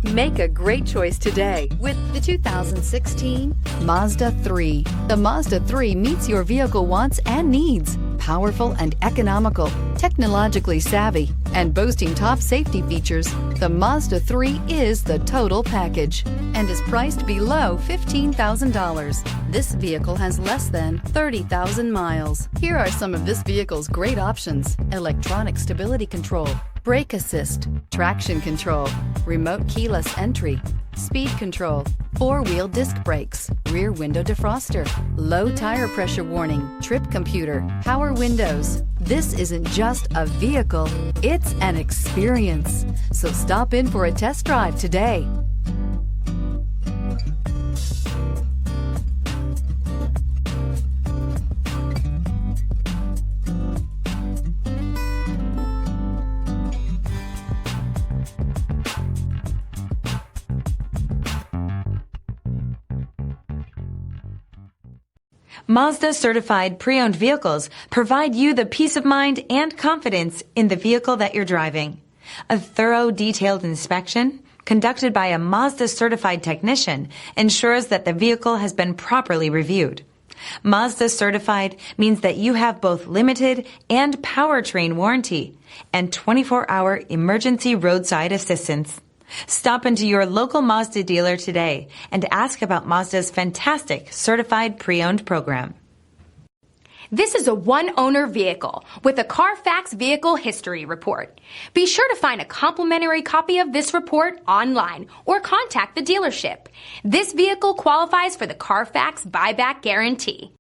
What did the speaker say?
Make a great choice today with the 2016 Mazda 3. The Mazda 3 meets your vehicle wants and needs. Powerful and economical, technologically savvy, and boasting top safety features, the Mazda 3 is the total package and is priced below $15,000. This vehicle has less than 30,000 miles. Here are some of this vehicle's great options: electronic stability control, brake assist, traction control, remote keyless entry, speed control, four-wheel disc brakes, rear window defroster, low tire pressure warning, trip computer, power windows. This isn't just a vehicle, it's an experience. So stop in for a test drive today. Mazda certified pre-owned vehicles provide you the peace of mind and confidence in the vehicle that you're driving. A thorough, detailed inspection conducted by a Mazda certified technician ensures that the vehicle has been properly reviewed. Mazda certified means that you have both limited and powertrain warranty and 24-hour emergency roadside assistance. Stop into your local Mazda dealer today and ask about Mazda's fantastic certified pre-owned program. This is a one-owner vehicle with a CARFAX Vehicle History Report. Be sure to find a complimentary copy of this report online or contact the dealership. This vehicle qualifies for the CARFAX Buyback Guarantee.